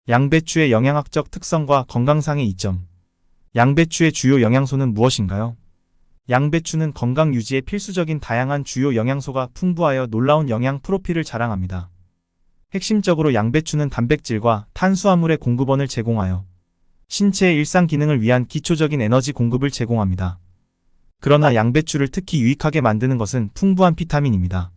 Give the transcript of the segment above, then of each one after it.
양배추의 영양학적 특성과 건강상의 이점. 양배추의 주요 영양소는 무엇인가요? 양배추는 건강 유지에 필수적인 다양한 주요 영양소가 풍부하여 놀라운 영양 프로필을 자랑합니다. 핵심적으로 양배추는 단백질과 탄수화물의 공급원을 제공하여 신체의 일상 기능을 위한 기초적인 에너지 공급을 제공합니다. 그러나 양배추를 특히 유익하게 만드는 것은 풍부한 비타민입니다.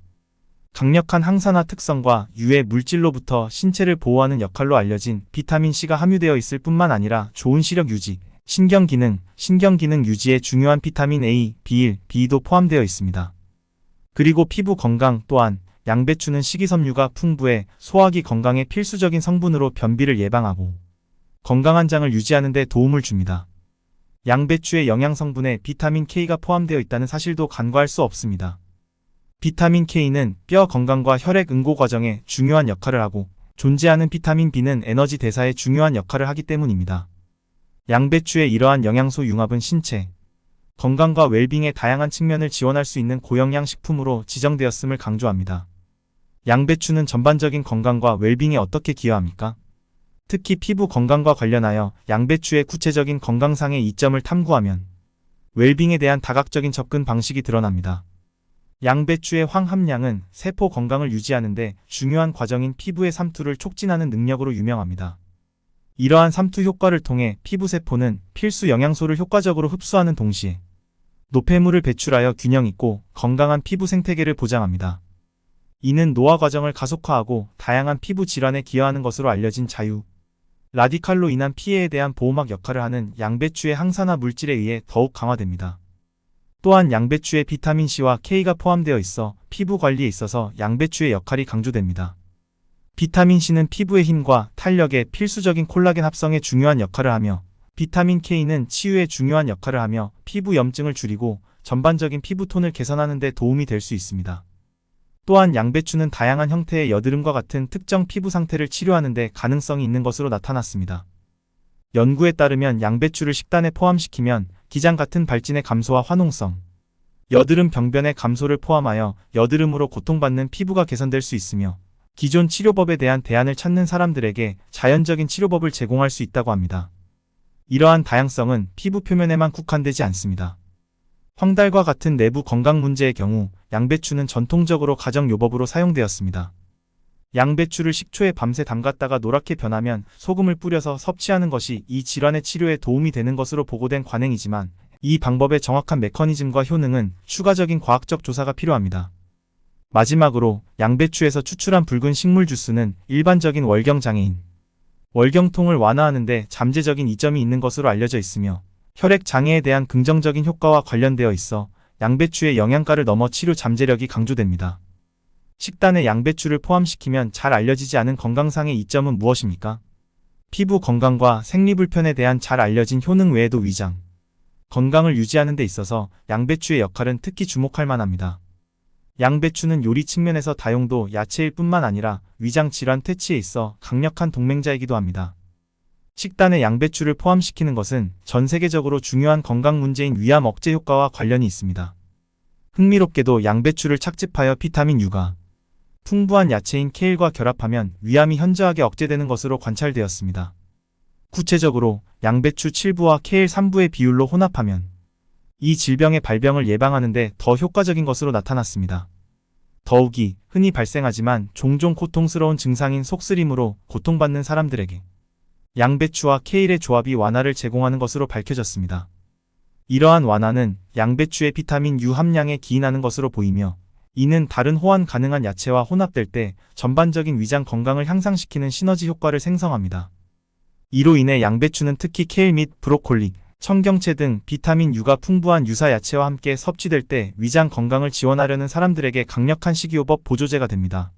강력한 항산화 특성과 유해 물질로부터 신체를 보호하는 역할로 알려진 비타민C가 함유되어 있을 뿐만 아니라 좋은 시력 유지, 신경기능 유지에 중요한 비타민 A, B1, B2도 포함되어 있습니다. 그리고 피부 건강 또한 양배추는 식이섬유가 풍부해 소화기 건강에 필수적인 성분으로 변비를 예방하고 건강한 장을 유지하는 데 도움을 줍니다. 양배추의 영양성분에 비타민 K가 포함되어 있다는 사실도 간과할 수 없습니다. 비타민 K는 뼈 건강과 혈액 응고 과정에 중요한 역할을 하고 존재하는 비타민 B는 에너지 대사에 중요한 역할을 하기 때문입니다. 양배추의 이러한 영양소 융합은 신체 건강과 웰빙의 다양한 측면을 지원할 수 있는 고영양 식품으로 지정되었음을 강조합니다. 양배추는 전반적인 건강과 웰빙에 어떻게 기여합니까? 특히 피부 건강과 관련하여 양배추의 구체적인 건강상의 이점을 탐구하면 웰빙에 대한 다각적인 접근 방식이 드러납니다. 양배추의 황 함량은 세포 건강을 유지하는 데 중요한 과정인 피부의 삼투를 촉진하는 능력으로 유명합니다. 이러한 삼투 효과를 통해 피부세포는 필수 영양소를 효과적으로 흡수하는 동시에 노폐물을 배출하여 균형 있고 건강한 피부 생태계를 보장합니다. 이는 노화 과정을 가속화하고 다양한 피부 질환에 기여하는 것으로 알려진 자유, 라디칼로 인한 피해에 대한 보호막 역할을 하는 양배추의 항산화 물질에 의해 더욱 강화됩니다. 또한 양배추에 비타민C와 K가 포함되어 있어 피부 관리에 있어서 양배추의 역할이 강조됩니다. 비타민C는 피부의 힘과 탄력에 필수적인 콜라겐 합성에 중요한 역할을 하며 비타민 K는 치유에 중요한 역할을 하며 피부 염증을 줄이고 전반적인 피부톤을 개선하는 데 도움이 될 수 있습니다. 또한 양배추는 다양한 형태의 여드름과 같은 특정 피부 상태를 치료하는 데 가능성이 있는 것으로 나타났습니다. 연구에 따르면 양배추를 식단에 포함시키면 기장 같은 발진의 감소와 화농성, 여드름 병변의 감소를 포함하여 여드름으로 고통받는 피부가 개선될 수 있으며 기존 치료법에 대한 대안을 찾는 사람들에게 자연적인 치료법을 제공할 수 있다고 합니다. 이러한 다양성은 피부 표면에만 국한되지 않습니다. 황달과 같은 내부 건강 문제의 경우 양배추는 전통적으로 가정요법으로 사용되었습니다. 양배추를 식초에 밤새 담갔다가 노랗게 변하면 소금을 뿌려서 섭취하는 것이 이 질환의 치료에 도움이 되는 것으로 보고된 관행이지만 이 방법의 정확한 메커니즘과 효능은 추가적인 과학적 조사가 필요합니다. 마지막으로 양배추에서 추출한 붉은 식물 주스는 일반적인 월경장애인, 월경통을 완화하는 데 잠재적인 이점이 있는 것으로 알려져 있으며 혈액 장애에 대한 긍정적인 효과와 관련되어 있어 양배추의 영양가를 넘어 치료 잠재력이 강조됩니다. 식단에 양배추를 포함시키면 잘 알려지지 않은 건강상의 이점은 무엇입니까? 피부 건강과 생리불편에 대한 잘 알려진 효능 외에도 위장 건강을 유지하는 데 있어서 양배추의 역할은 특히 주목할 만합니다. 양배추는 요리 측면에서 다용도 야채일 뿐만 아니라 위장 질환 퇴치에 있어 강력한 동맹자이기도 합니다. 식단에 양배추를 포함시키는 것은 전 세계적으로 중요한 건강 문제인 위암 억제 효과와 관련이 있습니다. 흥미롭게도 양배추를 착즙하여 비타민 U가 풍부한 야채인 케일과 결합하면 위암이 현저하게 억제되는 것으로 관찰되었습니다. 구체적으로 양배추 7부와 케일 3부의 비율로 혼합하면 이 질병의 발병을 예방하는 데 더 효과적인 것으로 나타났습니다. 더욱이 흔히 발생하지만 종종 고통스러운 증상인 속쓰림으로 고통받는 사람들에게 양배추와 케일의 조합이 완화를 제공하는 것으로 밝혀졌습니다. 이러한 완화는 양배추의 비타민 U 함량에 기인하는 것으로 보이며 이는 다른 호환 가능한 야채와 혼합될 때 전반적인 위장 건강을 향상시키는 시너지 효과를 생성합니다. 이로 인해 양배추는 특히 케일 및 브로콜리, 청경채 등 비타민 U가 풍부한 유사 야채와 함께 섭취될 때 위장 건강을 지원하려는 사람들에게 강력한 식이요법 보조제가 됩니다.